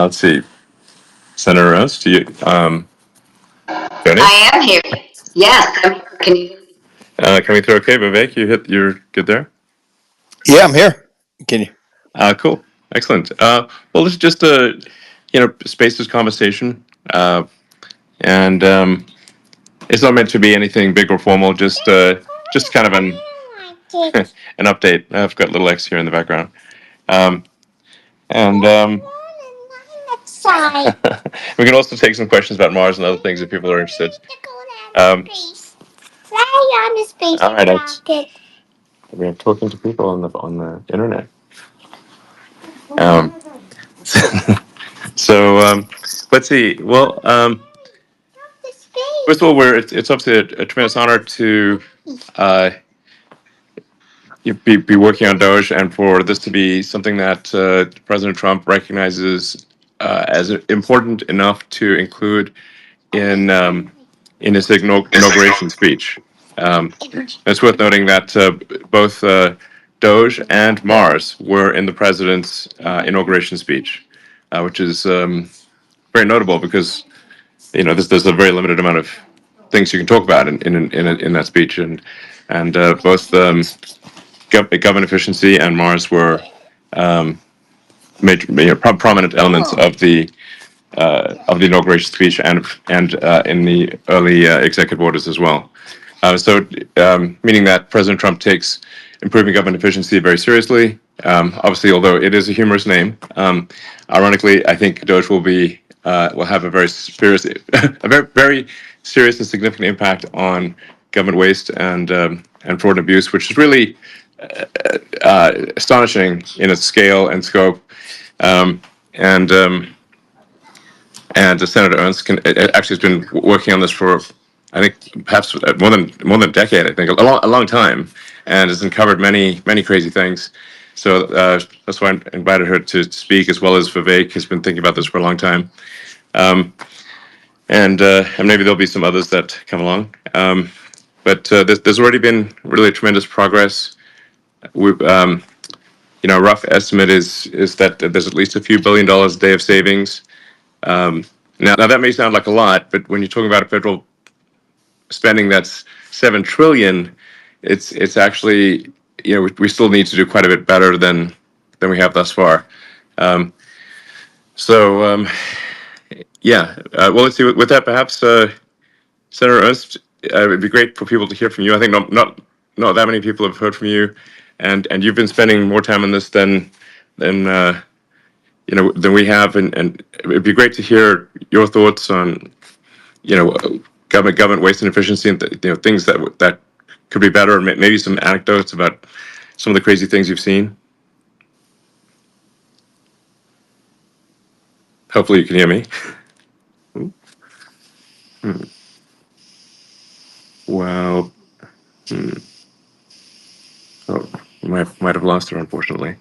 Let's see. Senator Ernst, do you, Jody? I am here. Yes, I'm here. Can you hear me? Coming through okay, Vivek? You're good there? Yeah, I'm here. Can you? Cool. Excellent. Well, this is just spaces conversation. And it's not meant to be anything big or formal, just kind of an update. I've got little X here in the background. Um, and we can also take some questions about Mars and other things if people are interested. All right, we're talking to people on the internet. Um, so let's see. Well, first of all, it's obviously a tremendous honor to uh, be working on Doge, and for this to be something that President Trump recognizes as important enough to include in his inauguration speech. It's worth noting that both Doge and Mars were in the president's inauguration speech, which is very notable because there's a very limited amount of things you can talk about in that speech, and both government efficiency and Mars were major prominent elements of the inauguration speech and in the early executive orders as well. Meaning that President Trump takes improving government efficiency very seriously. Obviously, although it is a humorous name, ironically, I think Doge will have a very serious, very serious and significant impact on government waste and fraud and abuse, which is really astonishing in its scale and scope. Um, and Senator Ernst actually has been working on this for, I think, perhaps more than a decade. I think a long time, and has uncovered many crazy things. So that's why I invited her to speak, as well as Vivek has been thinking about this for a long time, and maybe there'll be some others that come along. But there's already been really tremendous progress. We've a rough estimate is that there's at least a few $1 billion a day of savings. Now that may sound like a lot, but when you're talking about a federal spending that's 7 trillion, it's actually we still need to do quite a bit better than we have thus far. Um, so yeah, well, let's see. With that, perhaps Senator Ernst, it'd be great for people to hear from you. I think not that many people have heard from you, and you've been spending more time on this than than we have, and it'd be great to hear your thoughts on government waste and efficiency, and things that could be better, or maybe some anecdotes about some of the crazy things you've seen. Hopefully, you can hear me. Hmm. Well, hmm. Oh, might have lost her, unfortunately.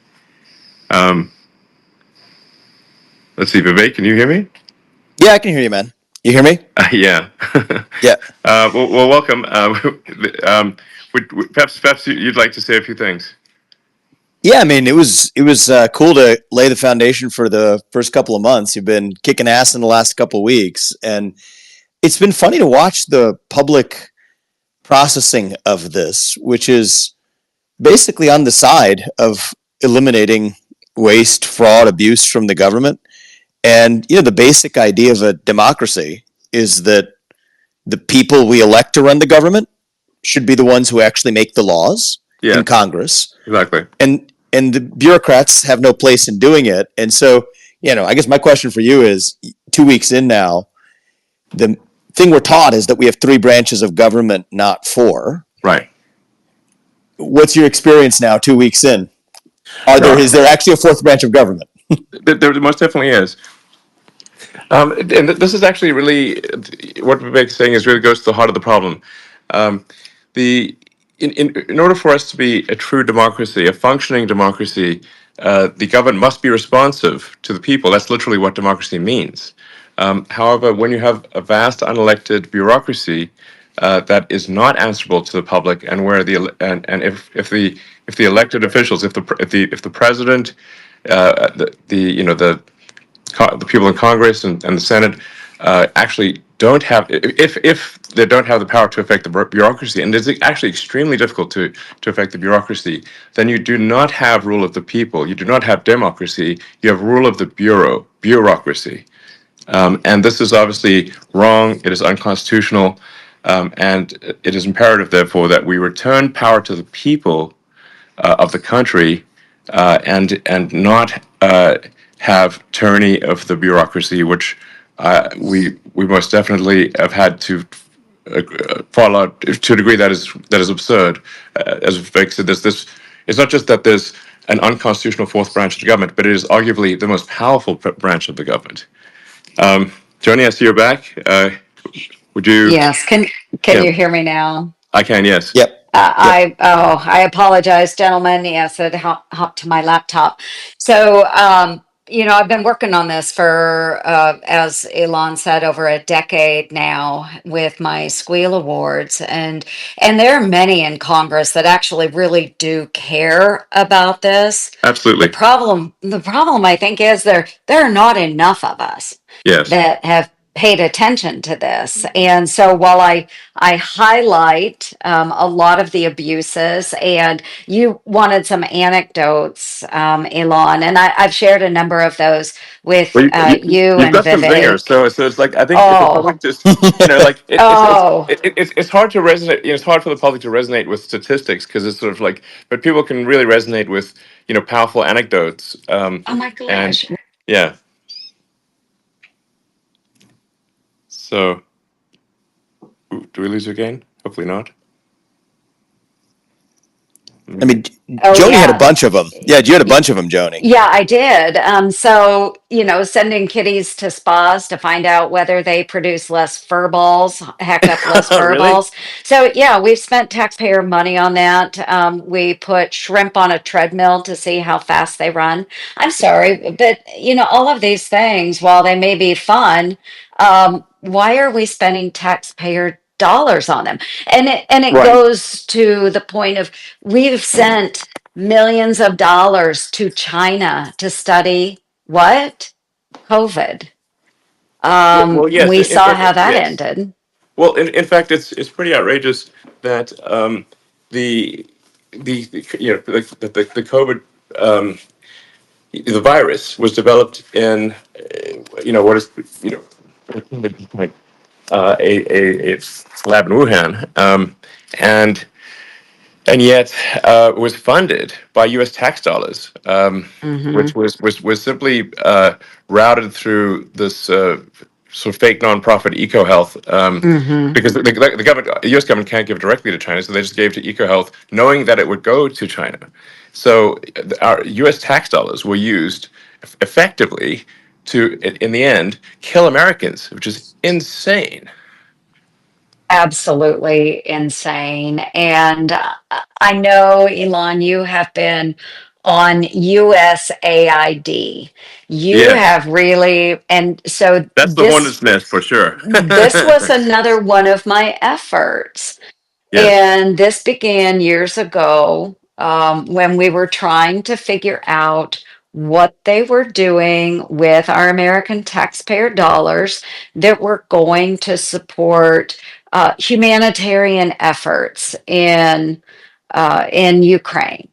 Um, let's see, Vivek, can you hear me? Yeah, I can hear you, man. You hear me? Yeah. Yeah. Well, welcome. Perhaps you'd like to say a few things. Yeah, I mean, it was cool to lay the foundation for the first couple of months. You've been kicking ass in the last couple of weeks, and it's been funny to watch the public processing of this, which is basically on the side of eliminating waste, fraud, abuse from the government. And the basic idea of a democracy is that the people we elect to run the government should be the ones who actually make the laws Yeah, in Congress, exactly. and the bureaucrats have no place in doing it. And so, I guess my question for you is, 2 weeks in now, the thing we're taught is that we have three branches of government, not four. Right. What's your experience now, 2 weeks in? Is there actually a fourth branch of government? There most definitely is. And this is actually really what Vivek's saying is really goes to the heart of the problem. Um, the in order for us to be a true democracy, a functioning democracy, the government must be responsive to the people. That's literally what democracy means. However, when you have a vast unelected bureaucracy that is not answerable to the public, and where and if the elected officials, if the president, the the people in Congress and the Senate actually don't have, if they don't have the power to affect the bureaucracy, and it's actually extremely difficult to affect the bureaucracy, then you do not have rule of the people. You do not have democracy. You have rule of the bureaucracy. And this is obviously wrong. It is unconstitutional. And it is imperative, therefore, that we return power to the people of the country and not have tyranny of the bureaucracy, which we most definitely have had to follow to a degree that is absurd. As Vic said, this it's not just that there's an unconstitutional fourth branch of the government, but it is arguably the most powerful branch of the government. Joni, I see you're back. Would you? Yes. Can Yeah, you hear me now? I can. Yes. Yep. Yep. I apologize, gentlemen. Yes, it hopped to my laptop. So, I've been working on this for, as Elon said, over a decade now with my Squeal Awards, and there are many in Congress that actually really do care about this. The Absolutely. problem, the problem, I think, is there are not enough of us Yes. that have paid attention to this. And so while I highlight a lot of the abuses, and you wanted some anecdotes, Elon, and I've shared a number of those with Well, you you've and got some zingers, Vivek. so it's like I think if the Oh, public just like oh, it's hard to resonate. It's hard for the public to resonate with statistics because it's sort of like, but people can really resonate with powerful anecdotes. oh my And gosh. yeah, so do we lose you again? Hopefully not. I mean, Oh, Joni had a yeah. bunch of them. Yeah, you had a bunch of them, Joni. Yeah, I did. So, sending kitties to spas to find out whether they produce less fur balls, heck up less fur Really? balls. So, yeah, we've spent taxpayer money on that. We put shrimp on a treadmill to see how fast they run. I'm sorry, but, all of these things, while they may be fun, why are we spending taxpayer dollars on them? And it Right. goes to the point of we've sent millions of dollars to China to study what? COVID. Well, yes. We saw how that Yes. ended. Well, in fact, it's pretty outrageous that the the COVID the virus was developed in what is like a lab in Wuhan, and yet was funded by U.S. tax dollars, Hmm. which was simply routed through this sort of fake nonprofit EcoHealth, Hmm. because the government, the U.S. government can't give directly to China, so they just gave to EcoHealth, knowing that it would go to China. So our U.S. tax dollars were used effectively to, in the end, kill Americans, which is insane. Absolutely insane. And I know, Elon, you have been on USAID. You Yes, have really, and so that's the hornet's nest for sure. this was another one of my efforts. Yes, And this began years ago, when we were trying to figure out what they were doing with our American taxpayer dollars that were going to support humanitarian efforts in Ukraine.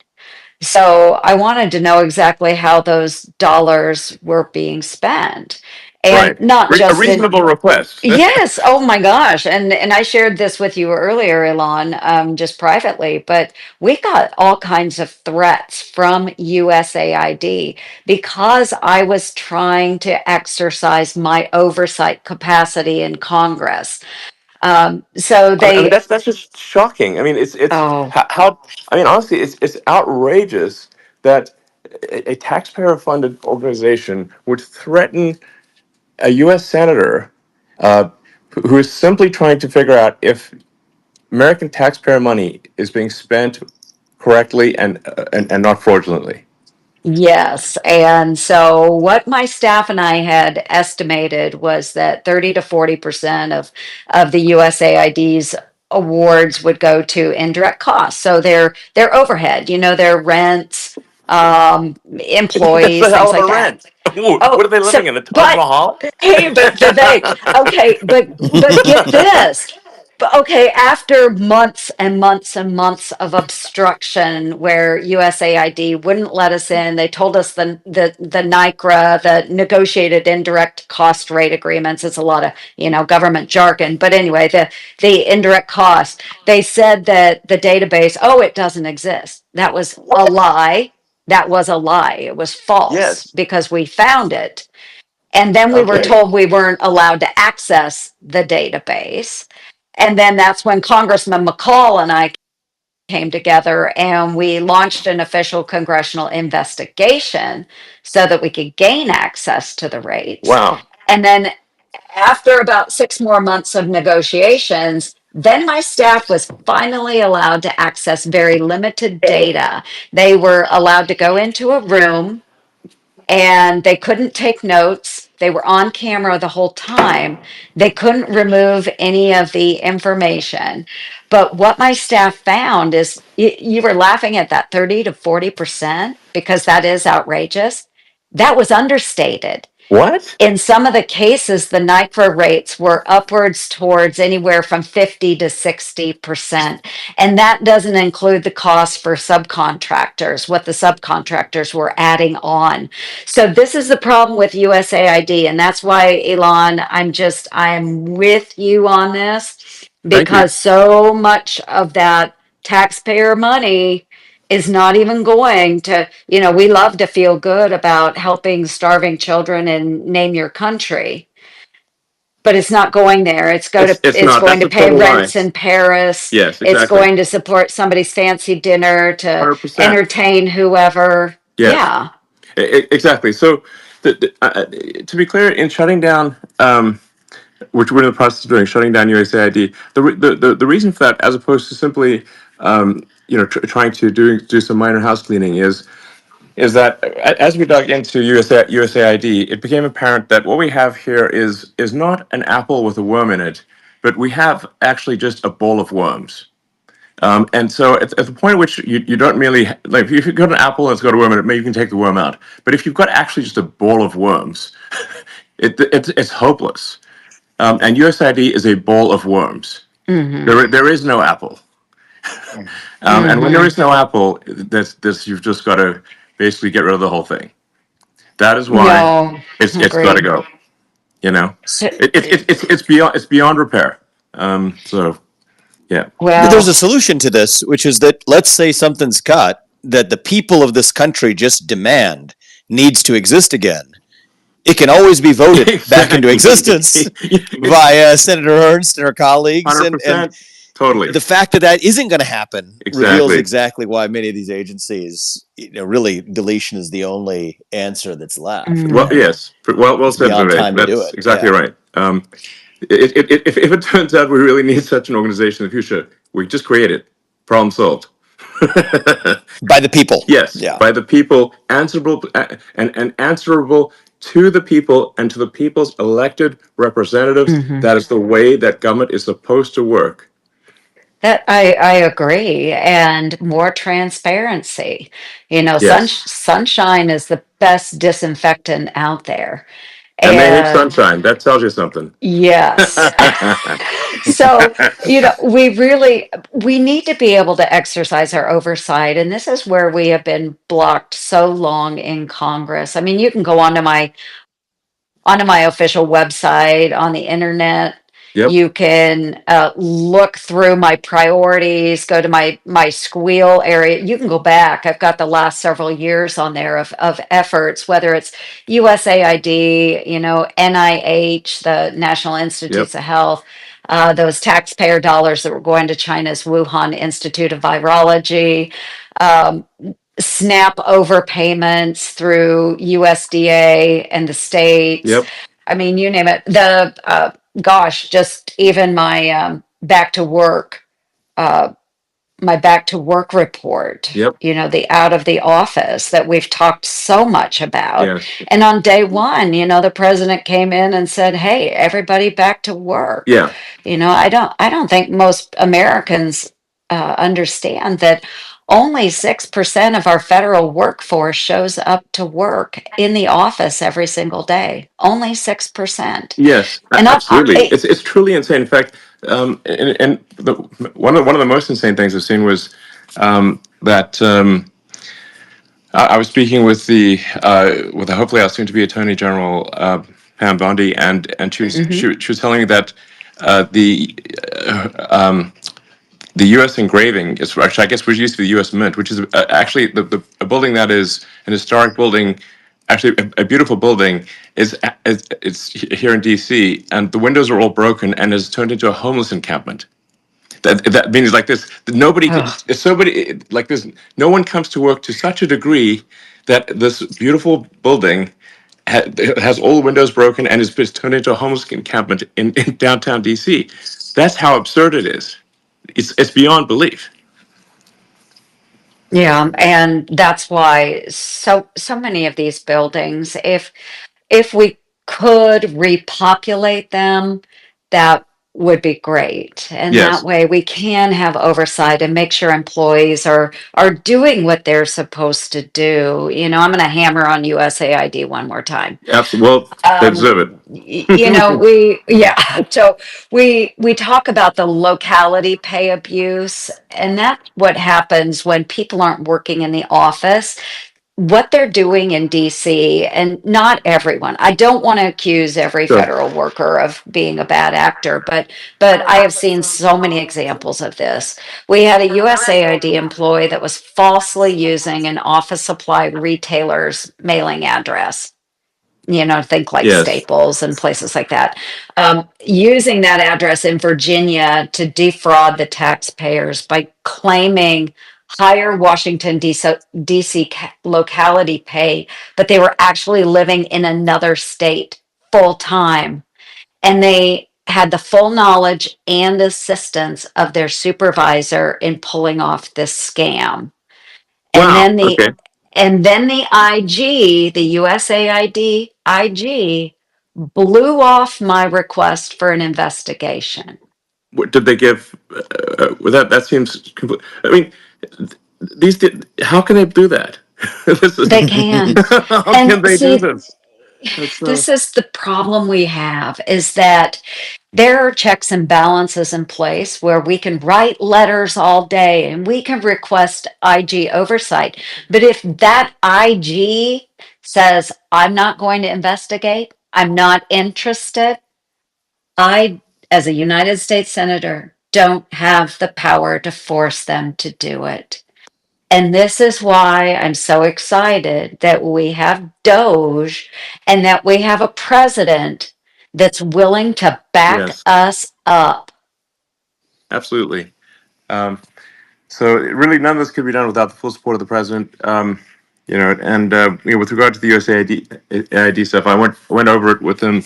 So I wanted to know exactly how those dollars were being spent, and right. not A just in. reasonable request. Yes. Oh my gosh. And I shared this with you earlier, Elon, just privately, but we got all kinds of threats from USAID because I was trying to exercise my oversight capacity in Congress. So I mean, they, that's just shocking. I mean, it's oh, how I mean, honestly, it's outrageous that a taxpayer-funded organization would threaten a U.S. senator uh, who is simply trying to figure out if American taxpayer money is being spent correctly and not fraudulently. yes. And so what my staff and I had estimated was that 30 to 40% of the USAID's awards would go to indirect costs. So their overhead, their rents, That's employees, a hell things of a like that. rent. What Oh, are they so, living in, the Taj but Mahal? hey, but Vivek, okay, but get this. But okay, after months and months and months of obstruction where USAID wouldn't let us in, they told us the NICRA, the negotiated indirect cost rate agreements, it's a lot of, government jargon. But anyway, the indirect cost, they said that the database, oh, it doesn't exist. That was a What? lie. That was a lie. It was false Yes. because we found it. And then we were Okay. told we weren't allowed to access the database. And then that's when Congressman McCall and I came together and we launched an official congressional investigation so that we could gain access to the rates. Wow. And then after about 6 more months of negotiations, then my staff was finally allowed to access very limited data. They were allowed to go into a room and they couldn't take notes. They were on camera the whole time. They couldn't remove any of the information. But what my staff found is you were laughing at that 30 to 40% because that is outrageous. That was understated. What? In some of the cases, the NICRA rates were upwards towards anywhere from 50 to 60%. And that doesn't include the cost for subcontractors, what the subcontractors were adding on. So this is the problem with USAID. And that's why, Elon, I'm with you on this Thank you. because so much of that taxpayer money is not even going to, we love to feel good about helping starving children and name your country, but it's not going there. It's It's not. going That's to a pay total lie. rents in Paris. Yes, It's exactly. going to support somebody's fancy dinner to 100%. entertain whoever. Yes. Yeah. Exactly. So, to be clear, in shutting down, which we're in the process of doing, shutting down USAID, the reason for that, as opposed to simply, trying to do some minor house cleaning, is that as we dug into USAID, it became apparent that what we have here is not an apple with a worm in it, but we have actually just a bowl of worms. And so at the point at which you don't merely, like, if you've got an apple and it's got a worm in it, maybe you can take the worm out. But if you've got actually just a bowl of worms, it's hopeless. And USID is a bowl of worms. Mm-hmm. There is no apple. And when there Mm-hmm. is no apple, you've just got to basically get rid of the whole thing. That is why No, it's got to agreed. go. You know, So, it's beyond repair. So yeah. But there's a well, solution to this, which is that let's say something's cut that the people of this country just demand needs to exist again. It can always be voted back into Exactly. existence It's via Senator Ernst and her colleagues. And 100%. Totally. the fact that that isn't going to happen reveals Exactly. exactly why many of these agencies, really, deletion is the only answer that's left. Well, mm, And yes. Well it's said, beyond Vivek. time to do That's it. exactly Yeah. right. If it turns out we really need such an organization in the future, we just create it. Problem solved. By the people. Yes, Yeah. by the people, answerable and answerable to the people and to the people's elected representatives. mhm. That is the way that government is supposed to work. That I agree, and more transparency. Yes, Sunshine is the best disinfectant out there. and they hate And sunshine. That tells you something. yes. So, we need to be able to exercise our oversight, and this is where we have been blocked so long in Congress. I mean, you can go onto my official website on the internet. Yep, You can look through my priorities, go to my squeal area. You can go back. I've got the last several years on there of efforts, whether it's USAID, NIH, the National yep, Institutes of Health, those taxpayer dollars that were going to China's Wuhan Institute of Virology. Um, SNAP overpayments through USDA and the states. yep, I mean, you name it. Just even uh, my back to work report, yep. the out of the office that we've talked so much about. Yes, And on day one, the president came in and said, "Hey, everybody back to work." yeah. I don't think most Americans understand that only 6% of our federal workforce shows up to work in the office every single day. Only 6%. Yes, And absolutely. It's truly insane. In fact, one of the most insane things I've seen was that I was speaking with the hopefully our soon to be Attorney General Pam Bondi, and she was telling me that the U.S. engraving is actually, I guess, which used to be the U.S. Mint, which is actually a building that is an historic building, actually a beautiful building, it's here in D.C. and the windows are all broken and has turned into a homeless encampment. That means like this. Nobody, oh, it's somebody like this. No one comes to work to such a degree that this beautiful building has all the windows broken and is turned into a homeless encampment in downtown DC. That's how absurd it is. It's beyond belief. yeah, and that's why so many of these buildings, if we could repopulate them, that would be great. And that Yes, way we can have oversight and make sure employees are doing what they're supposed to do. I'm going to hammer on USAID one more time. absolutely. Well, they Um, deserve it. so we talk about the locality pay abuse, and that's what happens when people aren't working in the office. What they're doing in DC, and not everyone. I don't want to accuse every Sure. federal worker of being a bad actor, but I have seen so many examples of this. We had a USAID employee that was falsely using an office supply retailer's mailing address. Think like Yes. Staples and places like that, using that address in Virginia to defraud the taxpayers by claiming higher Washington, DC locality pay, but they were actually living in another state full time. And they had the full knowledge and assistance of their supervisor in pulling off this scam. And Wow. then the Okay. and then the IG, the USAID IG, blew off my request for an investigation. What did they give? That seems complete. I mean, how can they do that? This is They can. how And can they do see, this? That's this is the problem we have, is that there are checks and balances in place where we can write letters all day and we can request IG oversight. But if that IG says, I'm not going to investigate, I'm not interested, I, as a United States Senator, don't have the power to force them to do it. And this is why I'm so excited that we have Doge and that we have a president that's willing to back yes, us up. absolutely. Um, so really, none of this could be done without the full support of the president. And with regard to the USAID stuff, I went over it with him,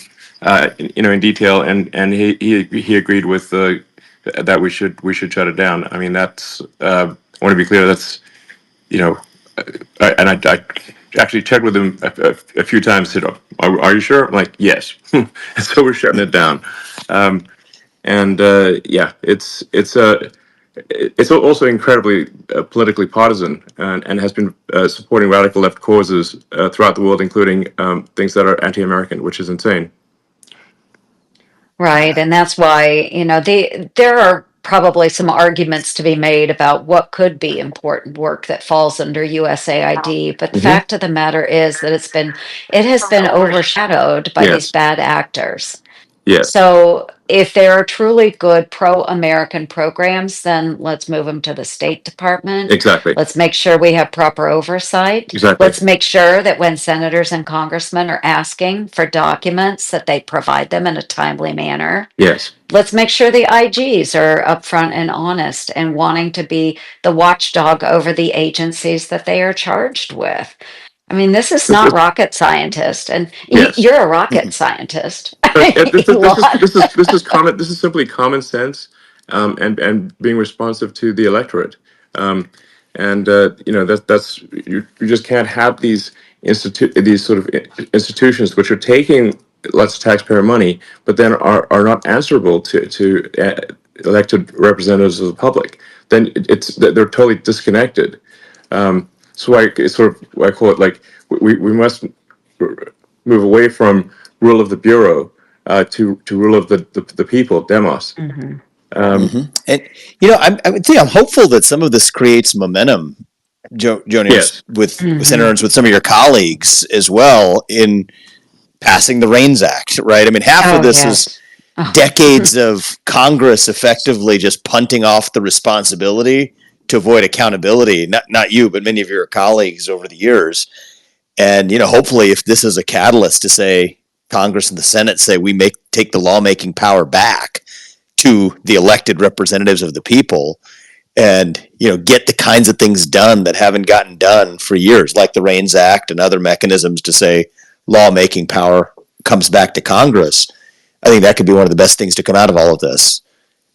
in detail, and he agreed with that we should shut it down. I mean, that's I want to be clear. That's you know, I actually checked with him a few times. Said, are you sure? I'm like, yes. And so we're shutting it down. Um, and yeah, it's also incredibly politically partisan, and has been supporting radical left causes throughout the world, including things that are anti-American, which is insane. Right. And that's why, there are probably some arguments to be made about what could be important work that falls under USAID. But the Hmm. fact of the matter is that it has been overshadowed by these Yes, bad actors. yes, So if there are truly good pro-American programs, then let's move them to the State Department. exactly, Let's make sure we have proper oversight. exactly. Let's make sure that when senators and congressmen are asking for documents, that they provide them in a timely manner. Yes. Let's make sure the IGs are upfront and honest and wanting to be the watchdog over the agencies that they are charged with. I mean, this is not rocket scientist, and Yes. you're a rocket scientist, But Elon. this is simply common sense, and being responsive to the electorate. Um, and that's you just can't have these sort of institutions which are taking lots of taxpayer money, but then are not answerable to elected representatives of the public. then they're totally disconnected. So I call it like we must move away from rule of the bureau to rule of the people, demos. Mm-hmm. And I would say I'm hopeful that some of this creates momentum, Joni, Yes. with Mm-hmm. senators, with some of your colleagues as well in passing the REINS Act, right? I mean, half of this is decades of Congress effectively just punting off the responsibility to avoid accountability. Not you, but many of your colleagues over the years. And hopefully, if this is a catalyst to say Congress and the Senate say we take the lawmaking power back to the elected representatives of the people, and get the kinds of things done that haven't gotten done for years, like the REINS Act and other mechanisms to say lawmaking power comes back to Congress. I think that could be one of the best things to come out of all of this.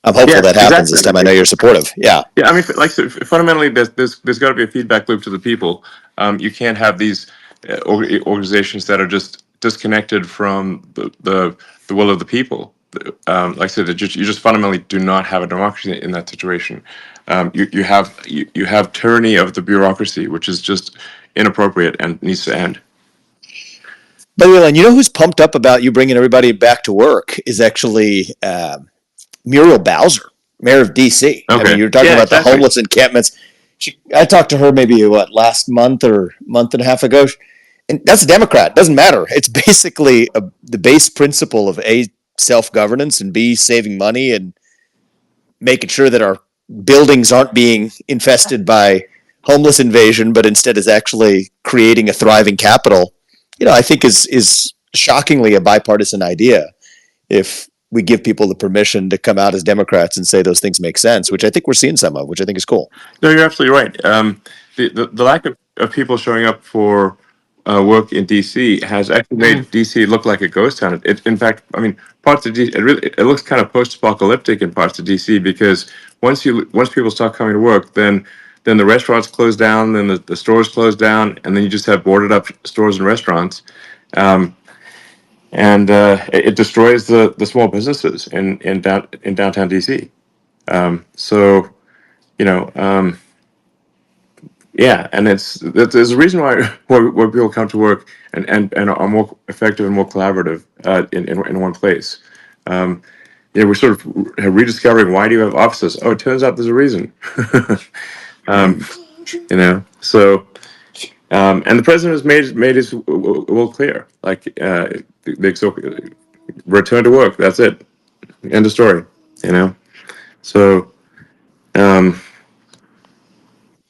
I'm hopeful that happens this time. I know you're supportive. Yeah. Yeah, I mean, like fundamentally, there's got to be a feedback loop to the people. You can't have these organizations that are just disconnected from the will of the people. Like I said, you just fundamentally do not have a democracy in that situation. You have tyranny of the bureaucracy, which is just inappropriate and needs to end. By the way, Len, who's pumped up about you bringing everybody back to work is actually Muriel Bowser, mayor of D.C. Okay. I mean, you're talking about the homeless encampments. I talked to her maybe last month or month and a half ago, and that's a Democrat. Doesn't matter. It's basically the base principle of A, self-governance, and B, saving money and making sure that our buildings aren't being infested by homeless invasion, but instead is actually creating a thriving capital. I think is shockingly a bipartisan idea if we give people the permission to come out as Democrats and say those things make sense, which I think we're seeing some of, which I think is cool. No, you're absolutely right. The lack of people showing up for work in DC has actually made DC look like a ghost town. In fact, I mean, parts of DC, it looks kind of post-apocalyptic in parts of DC because once people start coming to work, then the restaurants close down, then the stores close down, and then you just have boarded up stores and restaurants. And it destroys the small businesses in downtown DC. So, yeah, and there's a reason why people come to work and are more effective and more collaborative in one place. We're sort of rediscovering, why do you have offices? Oh, it turns out there's a reason. So. And the president has made his will clear. Like return to work. That's it. End of story. So. I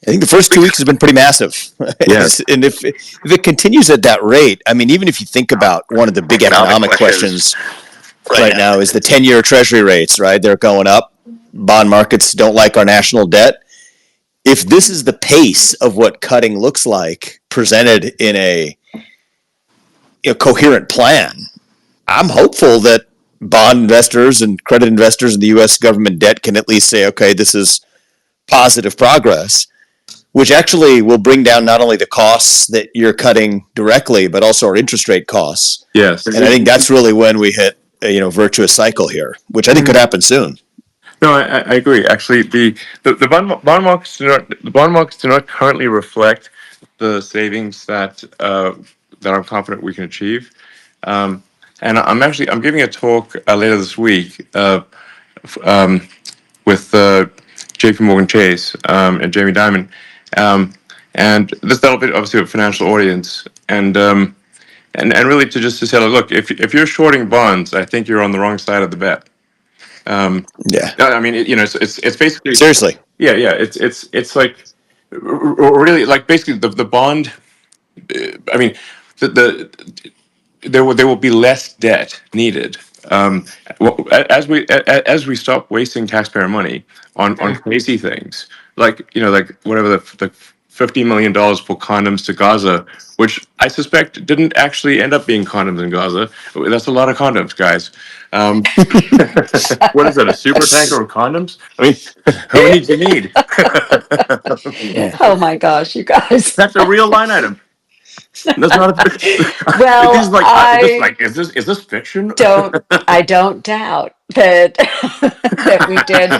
think the first 2 weeks has been pretty massive. Yes. And if it continues at that rate, I mean, even if you think about one of the big economic questions right now is the 10-year Treasury rates, right? They're going up. Bond markets don't like our national debt. If this is the pace of what cutting looks like presented in a coherent plan, I'm hopeful that bond investors and credit investors in the U.S. government debt can at least say, okay, this is positive progress, which actually will bring down not only the costs that you're cutting directly, but also our interest rate costs. Yes. And I think that's really when we hit a virtuous cycle here, which I think could happen soon. No, I agree. Actually, the bond markets do not currently reflect the savings that I'm confident we can achieve. And I'm giving a talk later this week with J.P. Morgan Chase and Jamie Dimon, and that'll be obviously a financial audience, and really to say, look, if you're shorting bonds, I think you're on the wrong side of the bet. Yeah, I mean, it's basically seriously. Yeah. It's like really like basically the bond. I mean, there will be less debt needed as we stop wasting taxpayer money on crazy things like whatever the $50 million for condoms to Gaza, which I suspect didn't actually end up being condoms in Gaza. That's a lot of condoms, guys. What is that, a super tanker of condoms? I mean, how many do you need? Oh my gosh, you guys. That's a real line item. That's not a Well, is this fiction? I don't doubt that that we did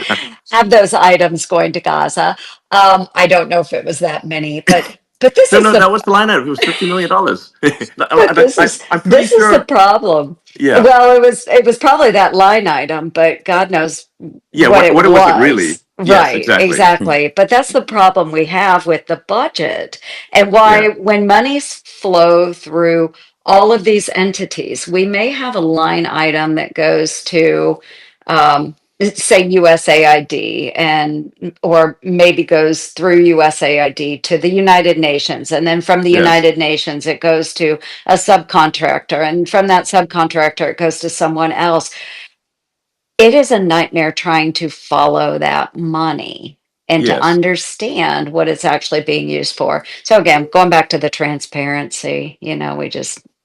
have those items going to Gaza. I don't know if it was that many, but this No, is no, the that was the line item. It was $50 million. but I'm pretty this is the sure. problem. Yeah, Well, it was probably that line item, but God knows yeah. what it What was it really? was. Yes, Right, exactly. exactly. But that's the problem we have with the budget and Yeah, why when monies flow through all of these entities, we may have a line item that goes to say USAID and or maybe goes through USAID to the United Nations, and then from the yes, United Nations it goes to a subcontractor, and from that subcontractor it goes to someone else. It is a nightmare trying to follow that money and to yes, understand what it's actually being used for. So again, going back to the transparency,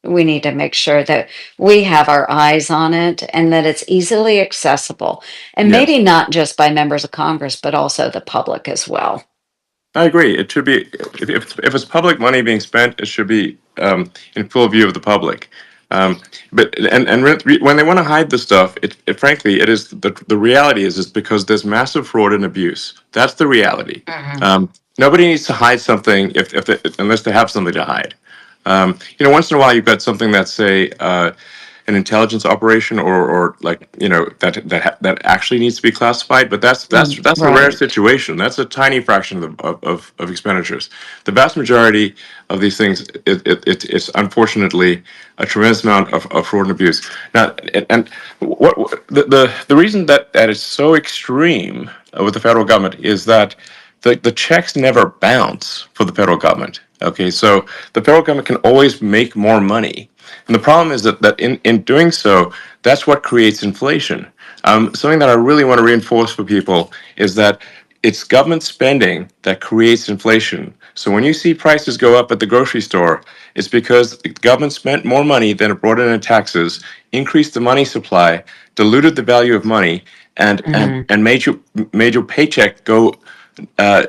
we need to make sure that we have our eyes on it and that it's easily accessible. And maybe yes. not just by members of Congress, but also the public as well. I agree. It should be if it's public money being spent, it should be in full view of the public. But when they want to hide the stuff, frankly it is the reality is because there's massive fraud and abuse. That's the reality. Mhm. Nobody needs to hide something unless they have something to hide. Once in a while you've got something that's say an intelligence operation or like that actually needs to be classified, but that's the rare Right. situation. That's a tiny fraction of expenditures. The vast majority of these things, it's unfortunately a tremendous amount of fraud and abuse. Now, and what the reason that is so extreme with the federal government is that the checks never bounce for the federal government. Okay, so the federal government can always make more money. And the problem is that in doing so, that's what creates inflation. Something that I really want to reinforce for people is that it's government spending that creates inflation. So when you see prices go up at the grocery store, it's because the government spent more money than it brought in taxes, increased the money supply, diluted the value of money, and made your paycheck go uh,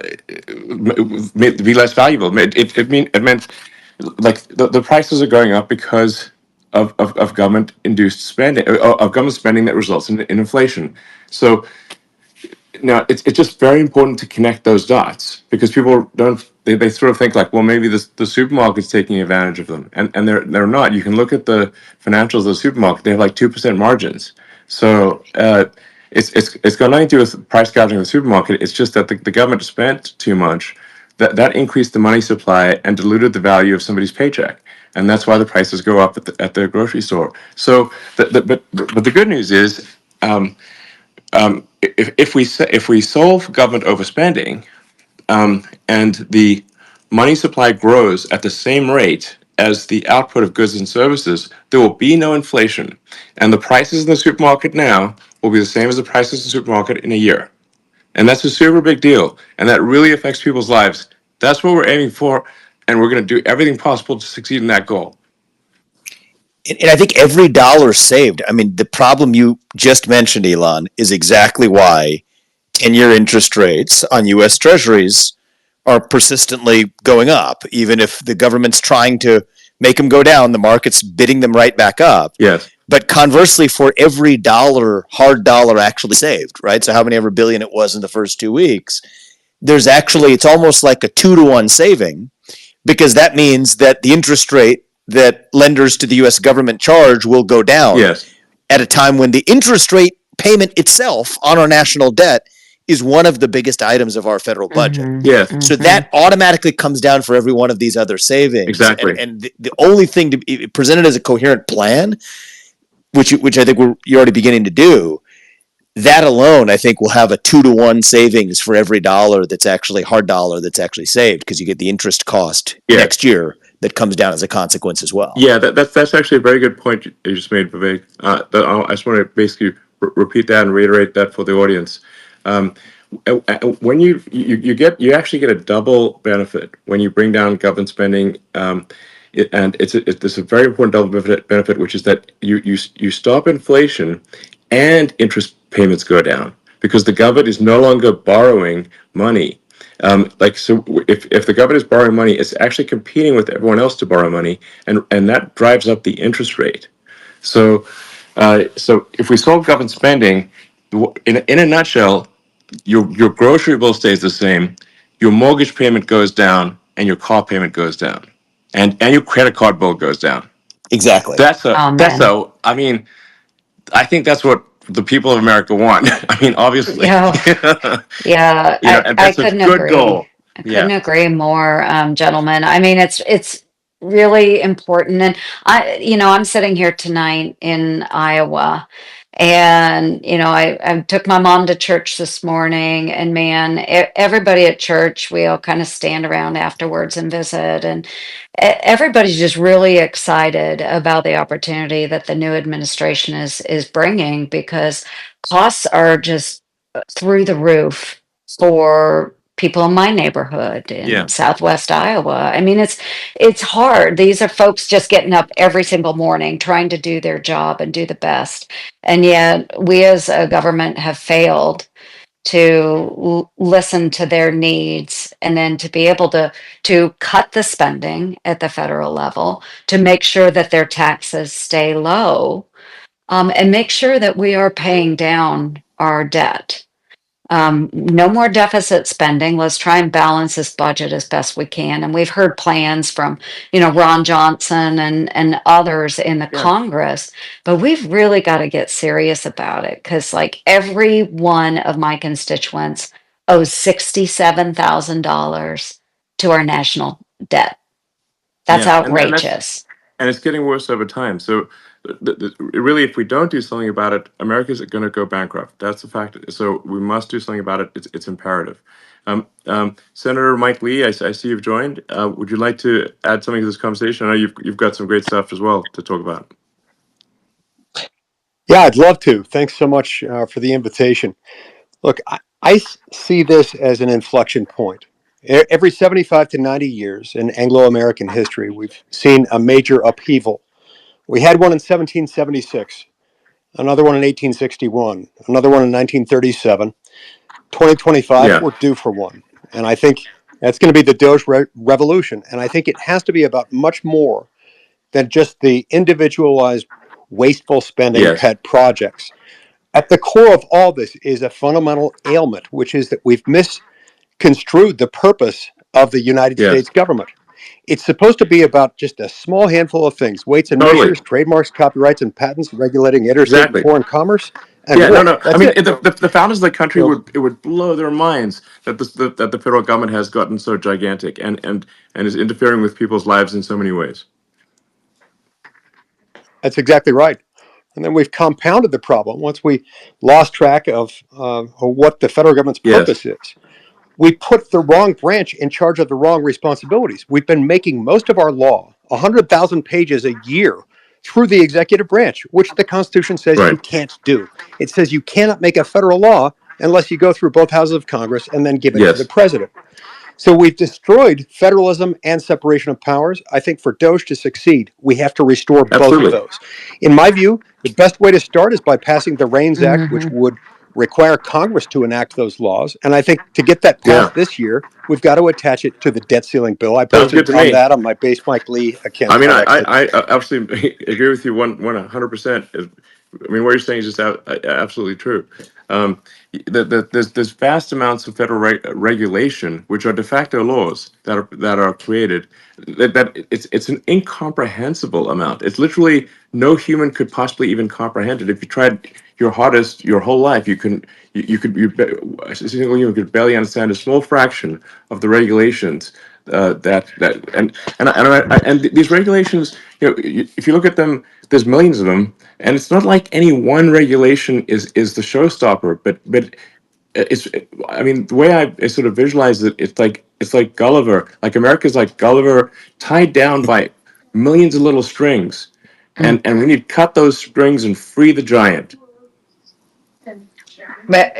be less valuable. It meant like the prices are going up because of government induced spending of government spending that results in inflation. So now it's just very important to connect those dots because people don't they sort of think like, well, maybe the supermarket's taking advantage of them, and they're not. You can look at the financials of the supermarket; they have like 2% margins. So it's got nothing to do with price gouging of the supermarket. It's just that the government spent too much. That increased the money supply and diluted the value of somebody's paycheck, and that's why the prices go up at the grocery store. So, but the good news is. If we solve government overspending, and the money supply grows at the same rate as the output of goods and services, there will be no inflation, and the prices in the supermarket now will be the same as the prices in the supermarket in a year, and that's a super big deal, and that really affects people's lives. That's what we're aiming for, and we're going to do everything possible to succeed in that goal. And I think every dollar saved, I mean, the problem you just mentioned, Elon, is exactly why 10-year interest rates on US treasuries are persistently going up. Even if the government's trying to make them go down, the market's bidding them right back up. Yes. But conversely, for every hard dollar actually saved, right? So how many ever billion it was in the first 2 weeks, it's almost like a 2-to-1 saving, because that means that the interest rate that lenders to the US government charge will go down Yes. at a time when the interest rate payment itself on our national debt is one of the biggest items of our federal budget. Mhm. Yes. So Mhm. that automatically comes down for every one of these other savings. Exactly. And the only thing to be presented as a coherent plan, which I think you're already beginning to do, that alone, I think, will have a 2-to-1 savings for every hard dollar that's actually saved, because you get the interest cost next year that comes down as a consequence as well. Yeah, that's actually a very good point you just made, Vivek. I just want to basically repeat that and reiterate that for the audience. Um, when you actually get a double benefit when you bring down government spending, and it's a very important double benefit, which is that you stop inflation and interest payments go down because the government is no longer borrowing money. So if the government is borrowing money, it's actually competing with everyone else to borrow money, and that drives up the interest rate. So So if we solve government spending, in a nutshell, your grocery bill stays the same, your mortgage payment goes down, and your car payment goes down, and your credit card bill goes down. Exactly. Amen. I mean, I think that's what the people of America want. I mean, obviously, Yeah. Yeah, and I that's a couldn't good agree. goal. I couldn't Yeah, agree more, gentlemen. I mean, it's really important. And I'm sitting here tonight in Iowa, and I took my mom to church this morning, and man, everybody at church, we all kind of stand around afterwards and visit, and everybody's just really excited about the opportunity that the new administration is bringing, because costs are just through the roof for people in my neighborhood in yeah, Southwest Iowa. I mean, it's hard. These are folks just getting up every single morning trying to do their job and do the best. And yet we as a government have failed to listen to their needs, and then to be able to cut the spending at the federal level, to make sure that their taxes stay low, and make sure that we are paying down our debt. No more deficit spending. Let's try and balance this budget as best we can. And we've heard plans from, Ron Johnson and others in the yeah, Congress, but we've really got to get serious about it, because, like, every one of my constituents owes $67,000 to our national debt. That's yeah, and that's outrageous. and it's getting worse over time. So, really, if we don't do something about it, America's going to go bankrupt. That's the fact. So we must do something about it. It's imperative. Senator Mike Lee, I see you've joined. Would you like to add something to this conversation? I know you've got some great stuff as well to talk about. Yeah, I'd love to. Thanks so much for the invitation. Look, I see this as an inflection point. Every 75 to 90 years in Anglo American history, we've seen a major upheaval. We had one in 1776, another one in 1861, another one in 1937. 2025, Yeah. we're due for one. And I think that's going to be the Doge revolution. And I think it has to be about much more than just the individualized, wasteful spending Yes. pet projects. At the core of all this is a fundamental ailment, which is that we've misconstrued the purpose of the United Yes. States government. It's supposed to be about just a small handful of things: weights and Totally. measures, trademarks, copyrights, and patents, regulating interstate and Exactly. foreign commerce, and Yeah, no, war. no. I That's mean, it. the founders of the country You know, would blow their minds that that the federal government has gotten so gigantic and is interfering with people's lives in so many ways. that's exactly right. And then we've compounded the problem once we lost track of what the federal government's Yes. purpose is. We put the wrong branch in charge of the wrong responsibilities. We've been making most of our law, 100,000 pages a year, through the executive branch, which the Constitution says you Right. can't do. It says you cannot make a federal law unless you go through both houses of Congress and then give it to the Yes. president. So we've destroyed federalism and separation of powers. I think for Doge to succeed, we have to restore both of Absolutely. those. In my view, the best way to start is by passing the REINS Act, which Hmm. would require Congress to enact those laws. And I think to get that Yeah. passed this year, we've got to attach it to the debt ceiling bill. I Sounds good posted to on me. that on my Base Mike Lee I account mean, on X today. I absolutely agree with you 100%. I mean, what you're saying is just absolutely true. Um, there's vast amounts of federal regulation, which are de facto laws that are created. That it's an incomprehensible amount. It's literally no human could possibly even comprehend it. If you tried your hardest your whole life, a single human could barely understand a small fraction of the regulations that and these regulations, if you look at them, there's millions of them, and it's not like any one regulation is the showstopper, but it's I mean, the way I sort of visualize it, it's like Gulliver. Like, America's like Gulliver, tied down by millions of little strings, and we need to cut those strings and free the giant. But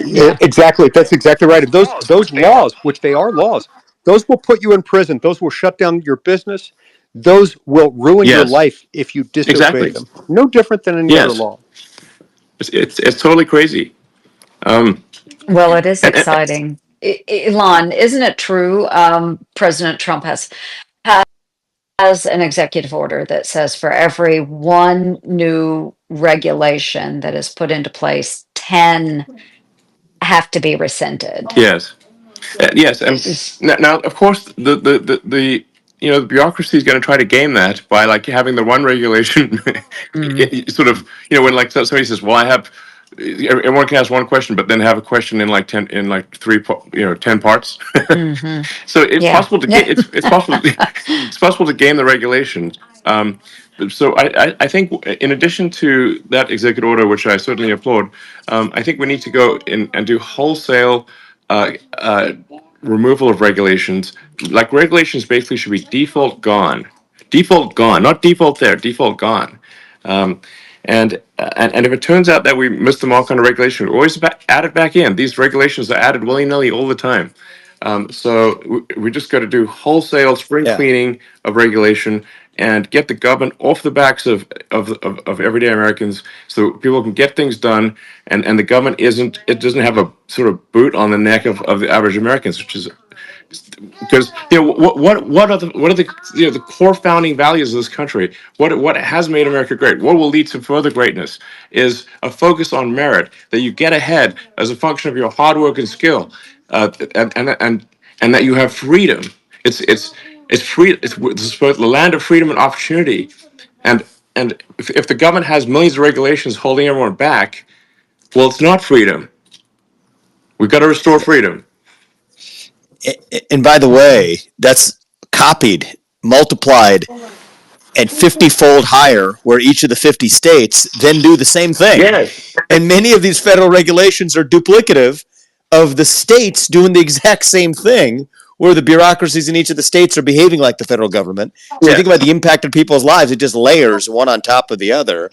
yeah. Exactly. That's exactly right. And those laws, which they are laws, those will put you in prison. Those will shut down your business. Those will ruin your Yes, life if you disobey exactly. them. No different than any other Yes, law. it's totally crazy. Um, Well, it is and exciting. Elon, isn't it true? President Trump has has an executive order that says for every one new regulation that is put into place, 10 have to be rescinded. Yes. Yes, and now, of course, the the bureaucracy is going to try to game that by like having the one regulation, Mm, sort of, when like somebody says, "Well, I have," everyone can ask one question, but then have a question in like 10, in like 10 parts. hmm. So it's Yeah. possible to get it's possible it's possible to game the regulations. So I think in addition to that executive order, which I certainly applaud, I think we need to go in and do wholesale uh, uh, removal of regulations. Like regulations basically should be default gone, not default there, default gone. Um, and if it turns out that we missed the mark on a regulation, we always add it back in. These regulations are added willy nilly all the time. So we just got to do wholesale spring Yeah. cleaning of regulation and get the government off the backs of everyday Americans, so people can get things done, and the government doesn't have a sort of boot on the neck of the average Americans, which is because what are the the core founding values of this country? What has made America great? What will lead to further greatness is a focus on merit, that you get ahead as a function of your hard work and skill, and that you have freedom. It's free. It's both the land of freedom and opportunity, and if the government has millions of regulations holding everyone back, well, it's not freedom. We've got to restore freedom. And by the way, that's copied, multiplied, and 50-fold higher, where each of the 50 states then do the same thing. Yes. And many of these federal regulations are duplicative of the states doing the exact same thing, where the bureaucracies in each of the states are behaving like the federal government. So you think about the impact on people's lives, it just layers one on top of the other.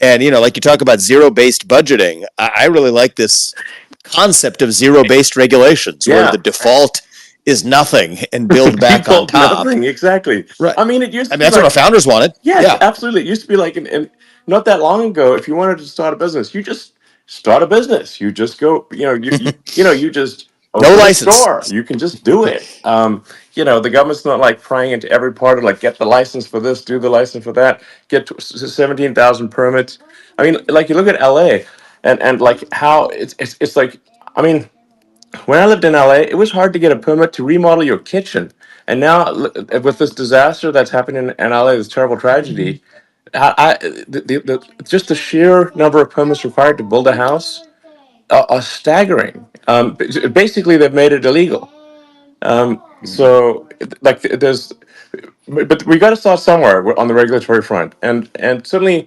And, like you talk about zero-based budgeting, I really like this concept of zero-based regulations, where Yeah. the default is nothing and build back on Default top. nothing, exactly. Right. I mean, it used I to mean, be that's what our like, founders wanted. yes, Yeah. absolutely. It used to be like, and not that long ago, if you wanted to start a business, you just start a business. You just go, you just No open a license. store. You can just do it. The government's not like prying into every part of like, get the license for this, do the license for that, get 17,000 permits. I mean, like you look at LA, and like how it's like, I mean, when I lived in LA, it was hard to get a permit to remodel your kitchen. And now, with this disaster that's happened in LA, this terrible tragedy, just the sheer number of permits required to build a house are staggering. Basically, they've made it illegal. So, like, but we got to start somewhere on the regulatory front, and certainly,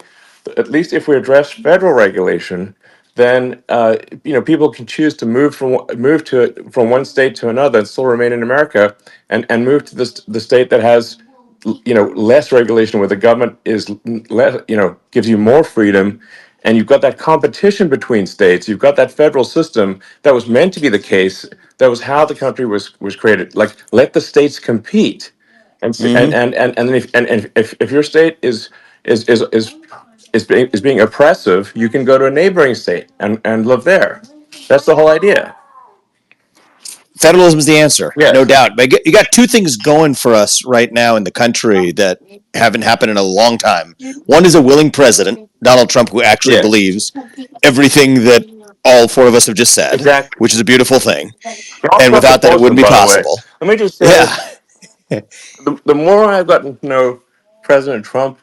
at least if we address federal regulation, then people can choose to from one state to another and still remain in America, and move to the state that has less regulation, where the government is less, gives you more freedom, and you've got that competition between states. You've got that federal system that was meant to be the case. That was how the country was created. Like, let the states compete, and then if your state is is is is being oppressive, you can go to a neighboring state and live there. That's the whole idea. Federalism is the answer, no Yes. doubt. But you got two things going for us right now in the country that haven't happened in a long time. One is a willing president, Donald Trump, who actually Yes. believes everything that all four of us have just said, Exactly. which is a beautiful thing. Donald And Trump without that, it supports wouldn't him, be by the way. possible. Let me just say, Yeah. the more I've gotten to know President Trump,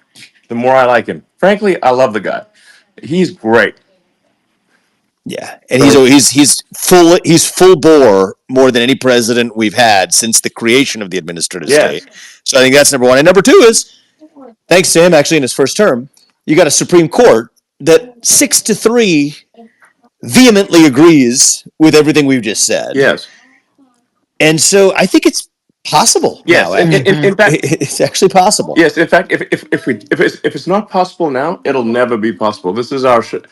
the more I like him. Frankly, I love the guy. He's great. Yeah, and So, he's full bore more than any president we've had since the creation of the administrative yes. state. So I think that's number one. And number two is, thanks to him, actually in his first term, you got a Supreme Court that 6-3 vehemently agrees with everything we've just said. Yes. And so I think it's possible Yes. now. In fact, It's actually possible. yes. In fact, if it's not possible now, it'll never be possible. This is our shot.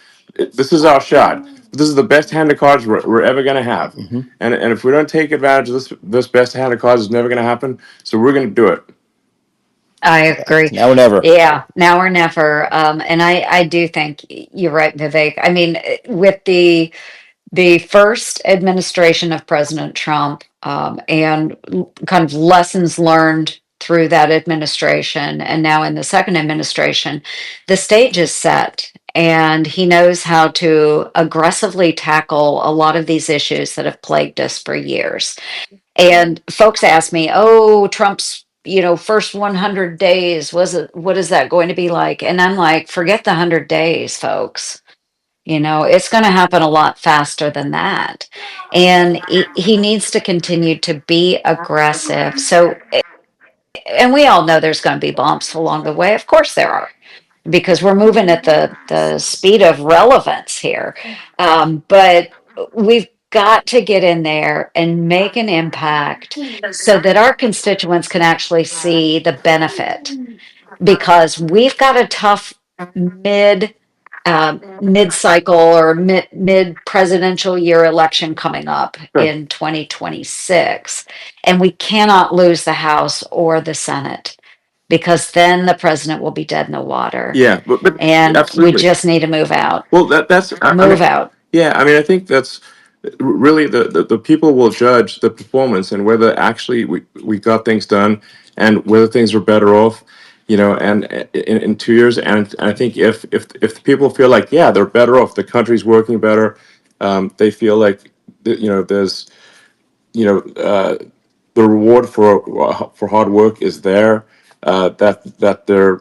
This is the best hand of cards we're ever going to have. Mm-hmm. And if we don't take advantage of this best hand of cards, it's never going to happen. So we're going to do it. I agree. Now or never. Yeah, now or never. And I do think you're right, Vivek. I mean, with the first administration of President Trump, and kind of lessons learned through that administration and now in the second administration, the stage is set. And he knows how to aggressively tackle a lot of these issues that have plagued us for years. And folks ask me, oh, Trump's, first 100 days, what is that going to be like? And I'm like, forget the 100 days, folks. It's going to happen a lot faster than that. And he needs to continue to be aggressive. So, and we all know there's going to be bumps along the way. Of course there are, because we're moving at the speed of relevance here. But we've got to get in there and make an impact so that our constituents can actually see the benefit, because we've got a tough mid cycle or mid presidential year election coming up in 2026, and we cannot lose the House or the Senate, because then the president will be dead in the water. Yeah, but And absolutely. we just need to move out. Well, that's Move out. Yeah, I mean, I think that's really the people will judge the performance and whether actually we got things done and whether things were better off, and in 2 years. And I think if the people feel like, yeah, they're better off, the country's working better, they feel like there's the reward for hard work is there. That their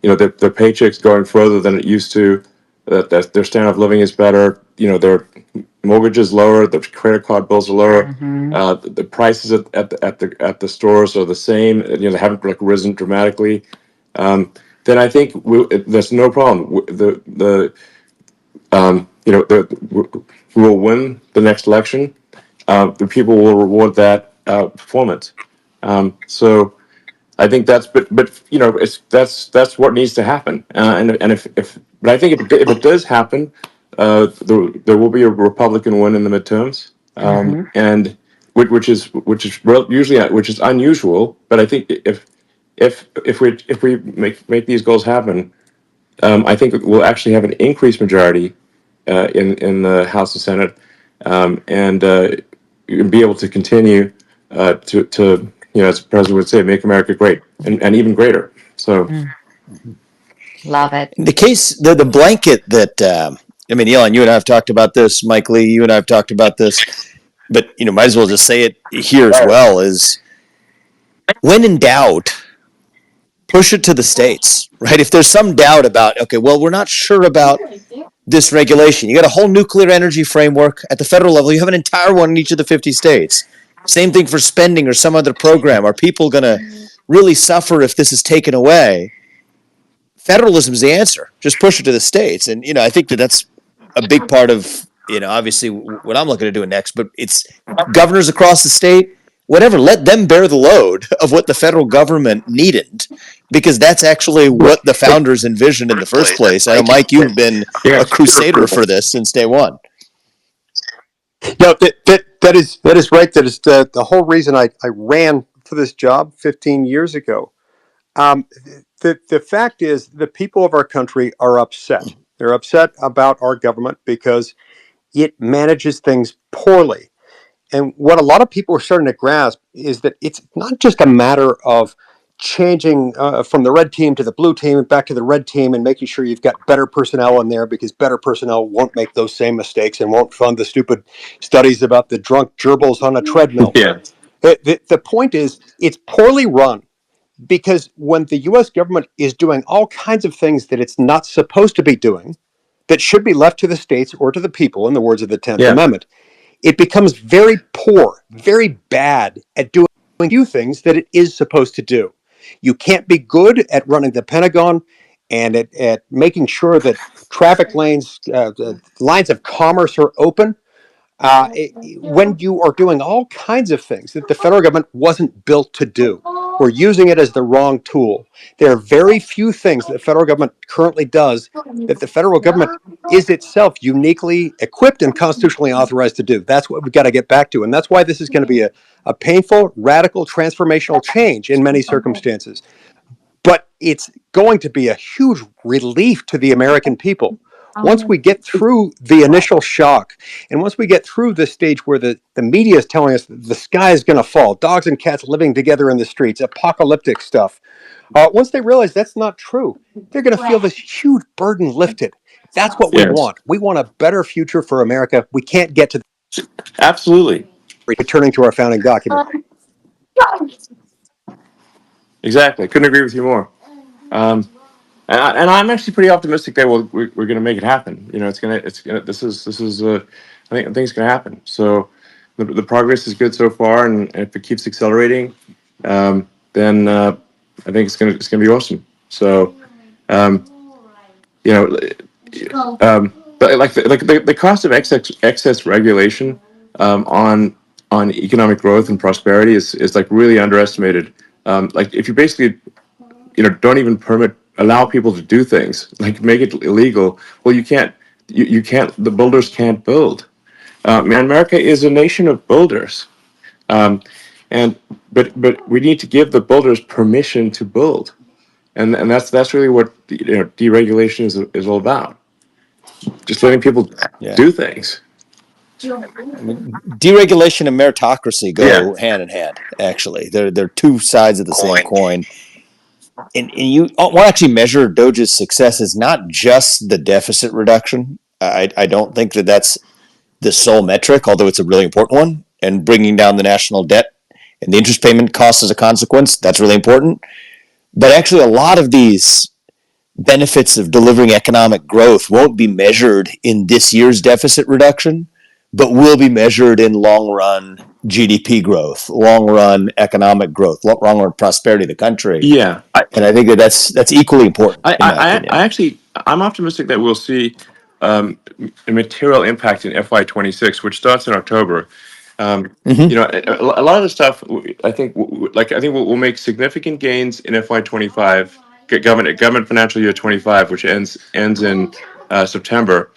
paychecks going further than it used to. That their standard of living is better. Their mortgage is lower. The credit card bills are lower. The prices at the stores are the same. They haven't risen dramatically. Then I think there's no problem. We will win the next election. The people will reward that performance. So I think but that's what needs to happen. And if but I think if it does happen, there will be a Republican win in the midterms, and which is usually which is unusual. But I think if we make these goals happen, I think we'll actually have an increased majority in the House and Senate, and be able to continue to as the president would say, make America great and even greater. So, Love it. The case, the blanket that Elon, you and I have talked about this. Mike Lee, you and I have talked about this, but might as well just say it here as well. Is when in doubt, push it to the states, right? If there's some doubt about, okay, well, we're not sure about this regulation. You got a whole nuclear energy framework at the federal level. You have an entire one in each of the 50 states. Same thing for spending or some other program. Are people going to really suffer if this is taken away? Federalism is the answer. Just push it to the states. And, I think that's a big part of, obviously what I'm looking at doing next, but it's governors across the state, whatever, let them bear the load of what the federal government needed, because that's actually what the founders envisioned in the first place. I know, Mike, you've been a crusader for this since day one. No, that is right. That is the whole reason I ran for this job 15 years ago. The fact is, the people of our country are upset. They're upset about our government because it manages things poorly. And what a lot of people are starting to grasp is that it's not just a matter of changing from the red team to the blue team and back to the red team and making sure you've got better personnel in there, because better personnel won't make those same mistakes and won't fund the stupid studies about the drunk gerbils on a treadmill. Yeah. The point is, it's poorly run, because when the U.S. government is doing all kinds of things that it's not supposed to be doing, that should be left to the states or to the people, in the words of the 10th Amendment, it becomes very poor, very bad at doing a few things that it is supposed to do. You can't be good at running the Pentagon and at making sure that traffic lanes, lines of commerce are open, when you are doing all kinds of things that the federal government wasn't built to do. We're using it as the wrong tool. There are very few things that the federal government currently does that the federal government is itself uniquely equipped and constitutionally authorized to do. That's what we've got to get back to. And that's why this is going to be a painful, radical, transformational change in many circumstances. But it's going to be a huge relief to the American people. Once we get through the initial shock, and once we get through this stage where the media is telling us the sky is going to fall, dogs and cats living together in the streets, apocalyptic stuff, once they realize that's not true, they're going to feel this huge burden lifted. That's what we Yes, want. We want a better future for America. We can't get to absolutely. returning to our founding document. Exactly. Couldn't agree with you more. Um, and I'm actually pretty optimistic that we're going to make it happen. You know, I think it's going to happen. So the progress is good so far, and if it keeps accelerating, then I think it's going to be awesome. So, um, you know, but the cost of excess regulation on economic growth and prosperity is like really underestimated. Like if you basically don't even allow people to do things, like make it illegal, well, you can't, the builders can't build. Man, America is a nation of builders. um, and but we need to give the builders permission to build, and that's really what deregulation is all about, just letting people Yeah. do things. I mean, deregulation and meritocracy Yeah. go hand in hand. Actually, they're two sides of the same coin. And you want to actually measure Doge's success is not just the deficit reduction. I don't think that that's the sole metric, although it's a really important one. And bringing down the national debt and the interest payment costs as a consequence, that's really important. But actually, a lot of these benefits of delivering economic growth won't be measured in this year's deficit reduction, but will be measured in long run GDP growth, long run economic growth, long run prosperity of the country. Yeah. And I think that that's equally important, in my opinion. I'm optimistic that we'll see a material impact in FY26, which starts in October. A lot of the stuff, I think, we'll make significant gains in FY25, government financial year 25, which ends in September.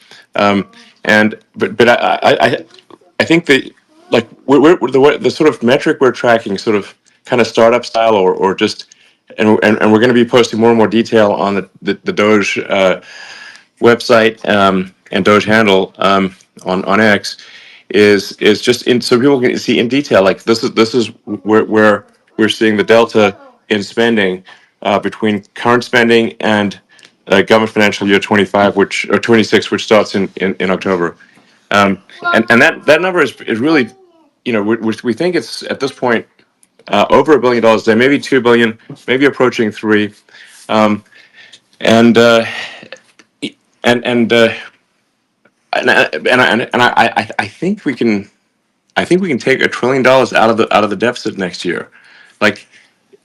And but I think that, like, we're the sort of metric we're tracking, sort of kind of startup style, or just, and we're going to be posting more and more detail on the Doge website, and Doge handle, on X, is just in, so people can see in detail, like, this is where we're seeing the delta in spending, between current spending and government financial year 25, or 26, which starts in October. And that number is really, we think it's at this point over $1 billion a day, maybe 2 billion, maybe approaching three. Um, and and and uh, I think we can. I think we can take $1 trillion out of the deficit next year. Like,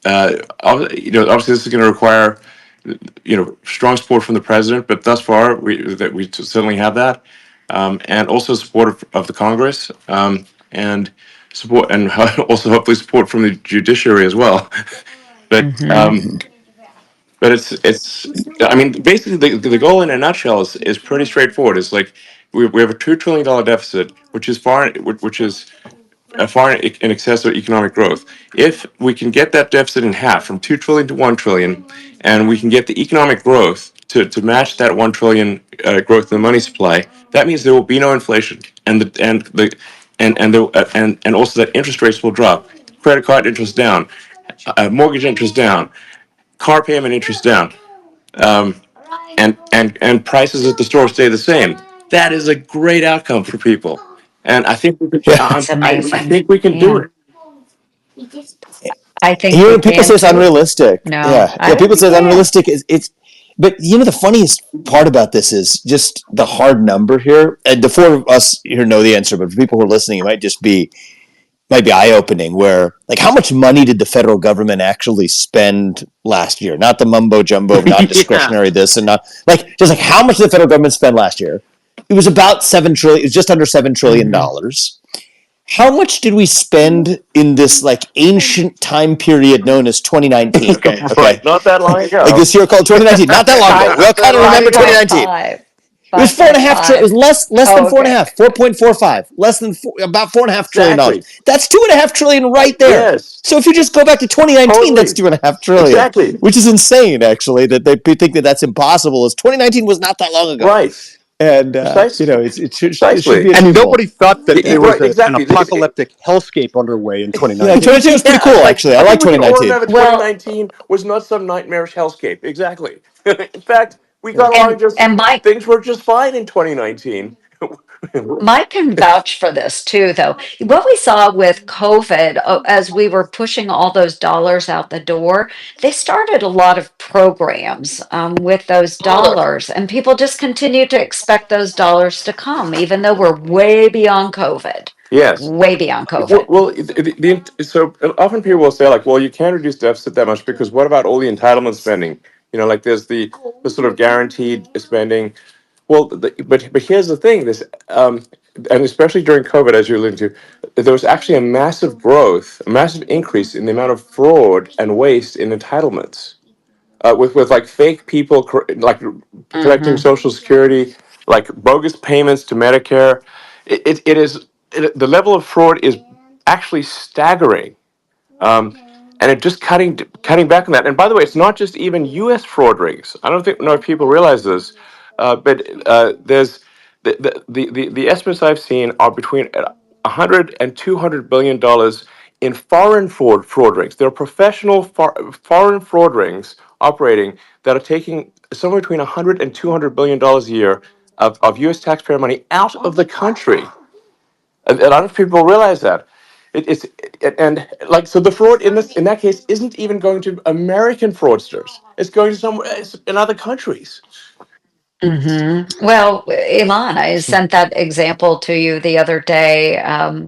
obviously this is going to require, strong support from the president, but thus far we certainly have that, and also support of the Congress, and support, and also hopefully support from the judiciary as well. But but it's I mean, basically the goal in a nutshell is pretty straightforward. It's like we have a $2 trillion deficit, which is far in excess of economic growth. If we can get that deficit in half, from 2 trillion to 1 trillion, and we can get the economic growth to match that 1 trillion growth in the money supply, that means there will be no inflation, and also that interest rates will drop, credit card interest down, mortgage interest down, car payment interest down, and prices at the store stay the same. That is a great outcome for people, and I think Yeah. It's I amazing. think we can do Yeah. it. I think You we know, people can say it's too. unrealistic. No, Yeah. People say it's unrealistic. But the funniest part about this is just the hard number here. And the four of us here know the answer, but for people who are listening, it might be eye opening. Where, like, how much money did the federal government actually spend last year? Not the mumbo jumbo, not discretionary this and not, like, just like how much did the federal government spend last year? It was about 7 trillion. It was just under $7 trillion. How much did we spend in this, like, ancient time period known as 2019? Okay. Right, not that long ago. Like this year called 2019, not that long ago. We all kind of remember 2019. It was 4.5 trillion. It was less than 4.5, 4.45, about $4.5 trillion. That's $2.5 trillion right there. Yes. So if you just go back to 2019, Totally. that's $2.5 trillion. Exactly. Which is insane, actually, that they think that that's impossible. As 2019 was not that long ago. Right. And Precisely. it should be Precisely. And achievable. nobody thought that there was Right, an exactly. apocalyptic hellscape underway in Yeah, 2019. 2019 was pretty cool, actually. I I like think we can all 2019. remember Well, 2019 was not some nightmarish hellscape. Exactly. In fact, we got Yeah. along just and Mike, things were just fine in 2019. Mike can vouch for this too, though. What we saw with COVID, as we were pushing all those dollars out the door, they started a lot of programs with those dollars, and people just continue to expect those dollars to come, even though we're way beyond COVID. Yes. Way beyond Well, COVID. so often people will say like, well, you can't reduce deficit that much because what about all the entitlement spending? Like there's the sort of guaranteed spending. Well, but here's the thing: and especially during COVID, as you're alluding to, there was actually a massive growth, a massive increase in the amount of fraud and waste in entitlements, with like fake people like collecting Hmm. Social Security, like bogus payments to Medicare. The level of fraud is actually staggering, and it just cutting back on that. And by the way, it's not just even U.S. fraud rings. I don't know if people realize this, but there's the estimates I've seen are between 100 and 200 billion dollars in foreign fraud rings. There are professional foreign fraud rings operating that are taking somewhere between 100 and 200 billion dollars a year of U.S. taxpayer money out of the country. And a lot of people realize that. And like so the fraud in that case isn't even going to American fraudsters. It's going to somewhere in other countries. Well, Ilan, I sent that example to you the other day.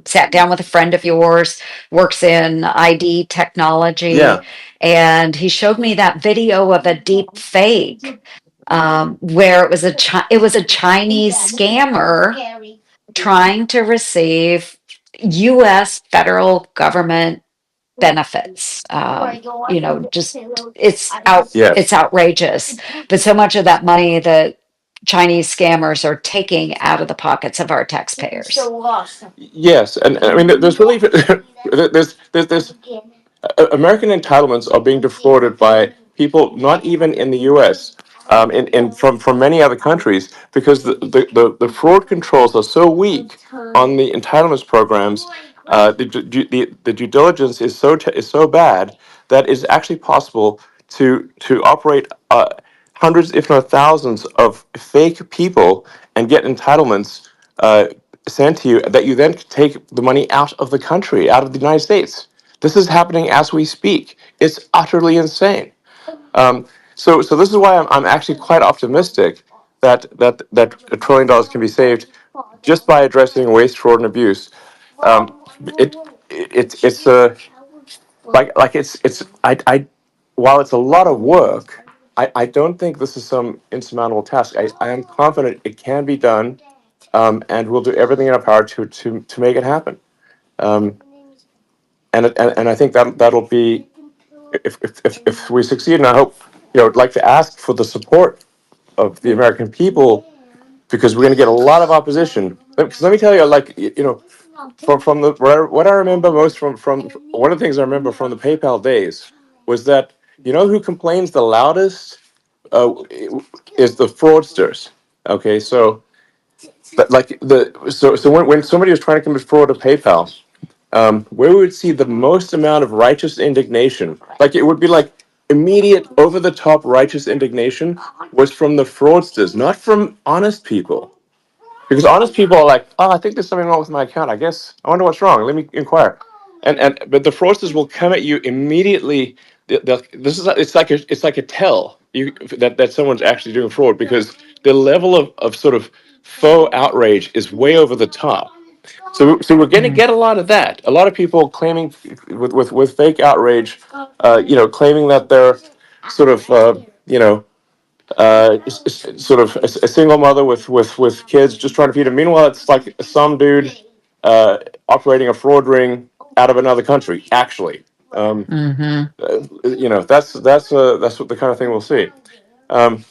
Sat down with a friend of yours, works in ID technology, Yeah. and he showed me that video of a deep fake where it was a Chinese scammer trying to receive U.S. federal government benefits. Just Yes. it's outrageous. But so much of that money that Chinese scammers are taking out of the pockets of our taxpayers. Yes, and I mean, there's really there's American entitlements are being defrauded by people not even in the U.S. From many other countries because the fraud controls are so weak on the entitlements programs. The due diligence is so bad that it's actually possible to operate hundreds, if not thousands, of fake people and get entitlements sent to you that you then take the money out of the country, out of the United States. This is happening as we speak. It's utterly insane. So this is why I'm actually quite optimistic that $1 trillion can be saved just by addressing waste, fraud, and abuse. It it's it's I while it's a lot of work, I don't think this is some insurmountable task. I am confident it can be done, and we'll do everything in our power to make it happen. Um, and I think that'll be if we succeed. And I hope I'd like to ask for the support of the American people because we're going to get a lot of opposition. Because let me tell you, like from the what I remember most from one of the things I remember from the PayPal days was that who complains the loudest is the fraudsters. Okay, so like so when somebody was trying to commit fraud to PayPal, where we would see the most amount of righteous indignation, like it would be like immediate over the top righteous indignation was from the fraudsters, not from honest people. Because honest people are like, oh, I think there's something wrong with my account. I wonder what's wrong. Let me inquire. And but the fraudsters will come at you immediately. This is it's like a tell that someone's actually doing fraud because the level of sort of faux outrage is way over the top. So we're going to get a lot of that. A lot of people claiming with fake outrage, claiming that they're sort of sort of a single mother with kids just trying to feed them. Meanwhile, it's like some dude operating a fraud ring out of another country. Actually, Hmm. that's what the kind of thing we'll see. Um,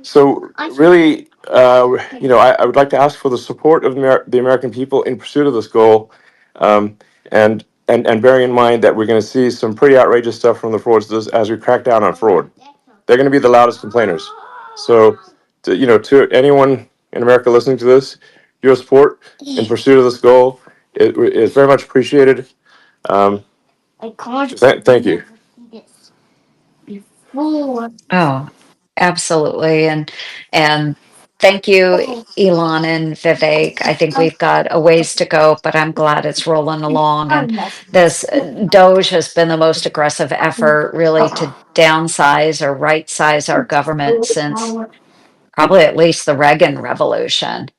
so really, I would like to ask for the support of the American people in pursuit of this goal, um, and bearing in mind that we're going to see some pretty outrageous stuff from the fraudsters as we crack down on fraud. They're going to be the loudest complainers. So, to anyone in America listening to this, your support in pursuit of this goal is very much appreciated. Thank you. Oh, absolutely. And thank you, Elon and Vivek. I think we've got a ways to go, but I'm glad it's rolling along. And this Doge has been the most aggressive effort really to downsize or right size our government since probably at least the Reagan Revolution.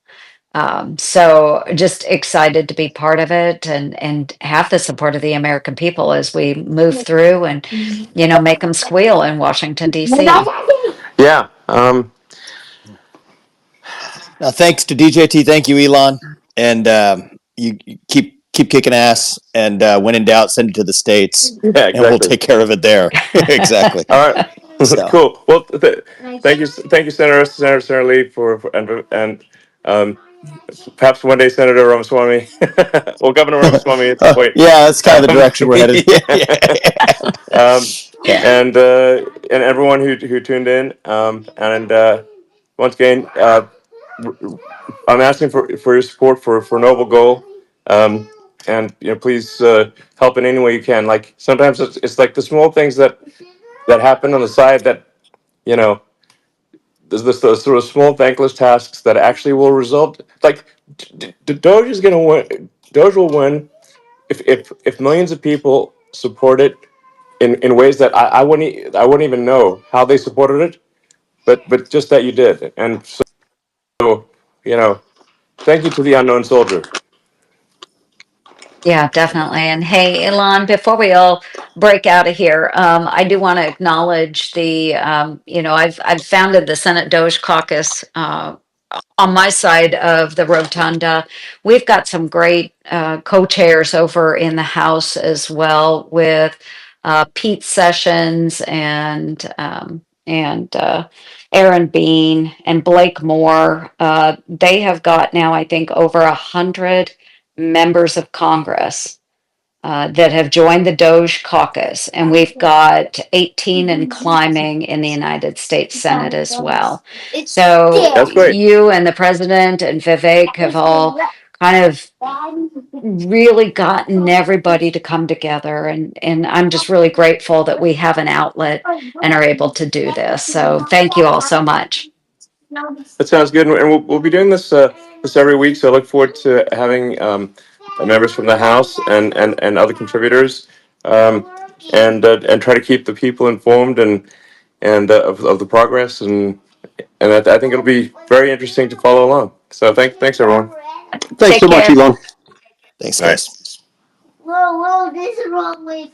So just excited to be part of it and have the support of the American people as we move through and, make them squeal in Washington, D.C. Yeah. Thanks to DJT. Thank you, Elon. And you keep kicking ass. And when in doubt, send it to the States. Yeah, exactly. And we'll take care of it there. Exactly. All right. So. Cool. Well, thank you, Senator Lee, and perhaps one day Senator Ramaswamy, well, Governor Ramaswamy at some point. Yeah, that's kind of the direction we're headed. And everyone who tuned in, once again, I'm asking for your support for Noble Goal, and please help in any way you can. Like sometimes it's like the small things that happen on the side that there's this sort of small thankless tasks that actually will result. Like Doge is going to win. Doge will win if millions of people support it in ways that I wouldn't even know how they supported it, but just that you did. And so thank you to the unknown soldier. Yeah, definitely. And hey, Elon, before we all break out of here, I do want to acknowledge I've founded the Senate Doge Caucus on my side of the rotunda. We've got some great co-chairs over in the House as well, with Pete Sessions and Aaron Bean and Blake Moore. They have got now, I think, over 100 members of Congress that have joined the Doge caucus, and we've got 18 and climbing in the United States Senate as well. So That's great. you and the president and Vivek have all kind of really gotten everybody to come together, and I'm just really grateful that we have an outlet and are able to do this. So thank you all so much. That sounds good, and we'll be doing this every week. So I look forward to having members from the House and other contributors, and try to keep the people informed and of the progress, and I think it'll be very interesting to follow along. So thanks everyone. Thanks so much, Elon. Thanks, guys. Whoa, this is the wrong way.